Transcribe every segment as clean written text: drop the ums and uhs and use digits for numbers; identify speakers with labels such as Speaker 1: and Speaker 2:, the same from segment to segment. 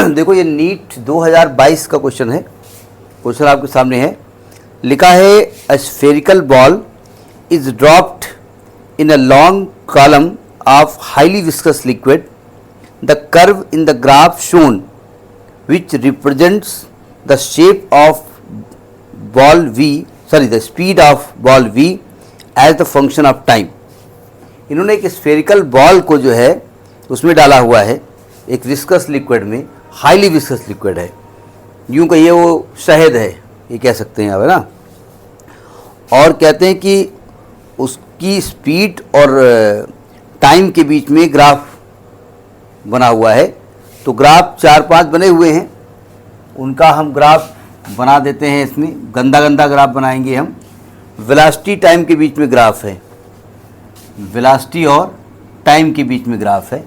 Speaker 1: देखो ये नीट 2022 का क्वेश्चन है। क्वेश्चन आपके सामने है, लिखा है a spherical ball is dropped in a long column of highly viscous liquid, the curve in the graph shown which represents the shape of ball v, sorry the speed of ball v as the function of time। इन्होंने एक spherical ball को जो है उसमें डाला हुआ है एक विस्कस लिक्विड में, हाईली विस्कस लिक्विड है, यूँ कहिए वो शहद है, ये कह सकते हैं आप, है ना। और कहते हैं कि उसकी स्पीड और टाइम के बीच में ग्राफ बना हुआ है। तो ग्राफ 4-5 बने हुए हैं, उनका हम ग्राफ बना देते हैं। इसमें गंदा गंदा ग्राफ बनाएंगे हम। वेलोसिटी टाइम के बीच में ग्राफ है, वेलोसिटी और टाइम के बीच में ग्राफ है।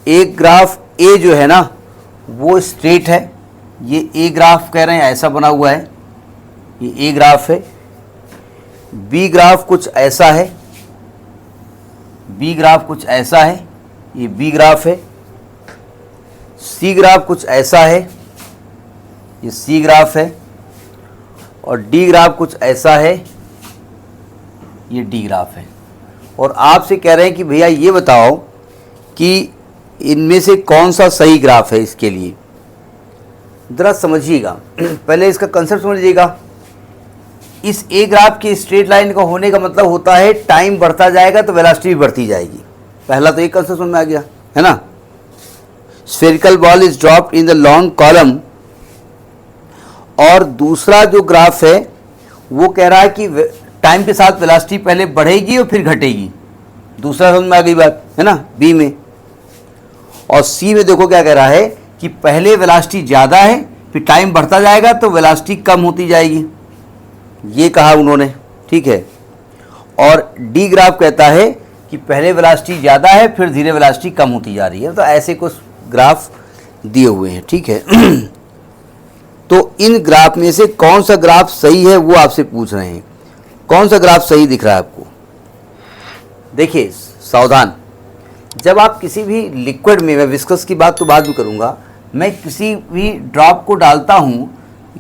Speaker 1: एक ग्राफ ए जो है ना वो स्ट्रेट है, ये ए ग्राफ कह रहे हैं, ऐसा बना हुआ है, ये ए ग्राफ है। बी ग्राफ कुछ ऐसा है, बी ग्राफ कुछ ऐसा है, ये बी ग्राफ है। सी ग्राफ कुछ ऐसा है, ये सी ग्राफ है। और डी ग्राफ कुछ ऐसा है, ये डी ग्राफ है। और आपसे कह रहे हैं कि भैया ये बताओ कि इनमें से कौन सा सही ग्राफ है इसके लिए। ज़रा समझिएगा, पहले इसका कंसेप्ट समझिएगा। इस ए ग्राफ की स्ट्रेट लाइन का होने का मतलब होता है टाइम बढ़ता जाएगा तो वेलोसिटी भी बढ़ती जाएगी। पहला तो एक कंसेप्ट समझ में आ गया, है ना। Spherical ball is dropped in the long column. और दूसरा जो ग्राफ है वो कह रहा है कि टाइम के साथ वेलोसिटी पहले बढ़ेगी और फिर घटेगी। दूसरा समझ में आ गई बात, है ना, बी में। और सी में देखो क्या कह रहा है कि पहले वेलोसिटी ज़्यादा है, फिर टाइम बढ़ता जाएगा तो वेलोसिटी कम होती जाएगी, ये कहा उन्होंने, ठीक है। और डी ग्राफ कहता है कि पहले वेलोसिटी ज़्यादा है, फिर धीरे वेलोसिटी कम होती जा रही है। तो ऐसे कुछ ग्राफ दिए हुए हैं, ठीक है। तो इन ग्राफ में से कौन सा ग्राफ सही है वो आपसे पूछ रहे हैं। कौन सा ग्राफ सही दिख रहा है आपको? देखिए सावधान, जब आप किसी भी लिक्विड में, मैं विस्कस की बात तो बाद में करूंगा, मैं किसी भी ड्रॉप को डालता हूं,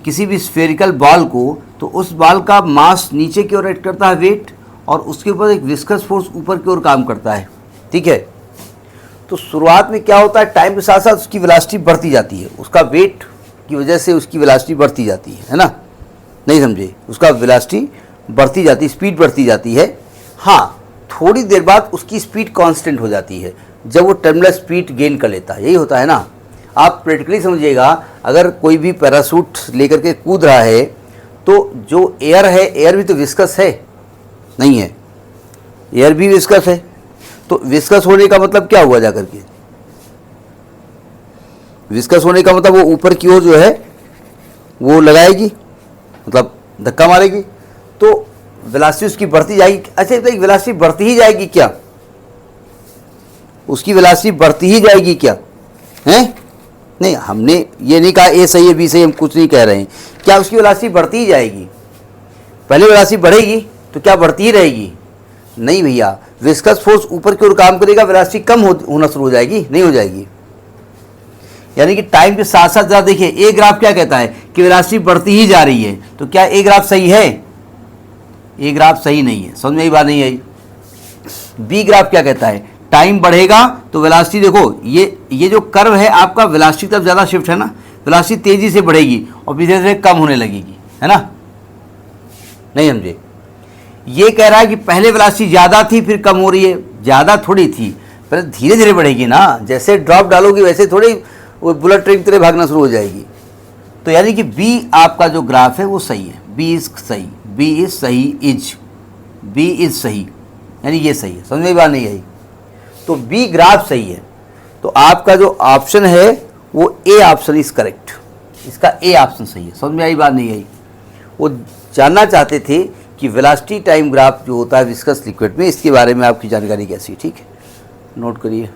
Speaker 1: किसी भी स्फेरिकल बॉल को, तो उस बॉल का मास नीचे की ओर एक्ट करता है, वेट, और उसके ऊपर एक विस्कस फोर्स ऊपर की ओर काम करता है, ठीक है। तो शुरुआत में क्या होता है, टाइम के साथ साथ उसकी वेलोसिटी बढ़ती जाती है, उसका वेट की वजह से उसकी वेलोसिटी बढ़ती जाती है ना, नहीं समझे, उसका वेलोसिटी बढ़ती जाती, स्पीड बढ़ती जाती है। हाँ, थोड़ी देर बाद उसकी स्पीड कांस्टेंट हो जाती है जब वो टर्मिनल स्पीड गेन कर लेता है, यही होता है ना। आप प्रैक्टिकली समझिएगा, अगर कोई भी पैराशूट लेकर के कूद रहा है तो जो एयर है, एयर भी तो विस्कस है, नहीं है, एयर भी विस्कस है। तो विस्कस होने का मतलब क्या हुआ जाकर के, विस्कस होने का मतलब वो ऊपर की ओर जो है वो लगाएगी, मतलब धक्का मारेगी, तो वेलोसिटी उसकी बढ़ती जाएगी। अच्छा, तो एक वेलोसिटी बढ़ती ही जाएगी क्या, उसकी वेलोसिटी बढ़ती ही जाएगी क्या, हैं? नहीं, हमने ये नहीं कहा ए सही है बी सही, हम कुछ नहीं कह रहे हैं। क्या उसकी वेलोसिटी बढ़ती ही जाएगी? पहले वेलोसिटी बढ़ेगी तो क्या बढ़ती ही रहेगी? नहीं भैया, विस्कस फोर्स ऊपर की ओर काम करेगा, वेलोसिटी कम होना शुरू हो जाएगी, नहीं हो जाएगी। यानी कि टाइम के साथ साथ, जरा देखिए, ए ग्राफ क्या कहता है कि वेलोसिटी बढ़ती ही जा रही है, तो क्या ए ग्राफ सही है? ए ग्राफ सही नहीं है, समझ में आई बात नहीं आई। बी ग्राफ क्या कहता है, टाइम बढ़ेगा तो वेलोसिटी, देखो ये जो कर्व है आपका, वेलोसिटी तरफ ज़्यादा शिफ्ट है ना, वेलोसिटी तेजी से बढ़ेगी और धीरे धीरे कम होने लगेगी, है ना, नहीं समझे। ये कह रहा है कि पहले वेलोसिटी ज़्यादा थी फिर कम हो रही है, ज़्यादा थोड़ी थी, पहले धीरे धीरे बढ़ेगी ना, जैसे ड्रॉप डालोगी वैसे थोड़ी वो बुलेट ट्रेन की तरह भागना शुरू हो जाएगी। तो यानी कि बी आपका जो ग्राफ है वो सही है, बी इज सही, बी इज सही, बी इज सही, यानी ये सही है, समझ में बात नहीं आई। तो बी ग्राफ सही है, तो आपका जो ऑप्शन है वो ए ऑप्शन इज करेक्ट, इसका ए ऑप्शन सही है, समझ में आई बात नहीं आई। वो जानना चाहते थे कि वेलोसिटी टाइम ग्राफ जो होता है विस्कस लिक्विड में, इसके बारे में आपकी जानकारी कैसी है, ठीक है, नोट करिए।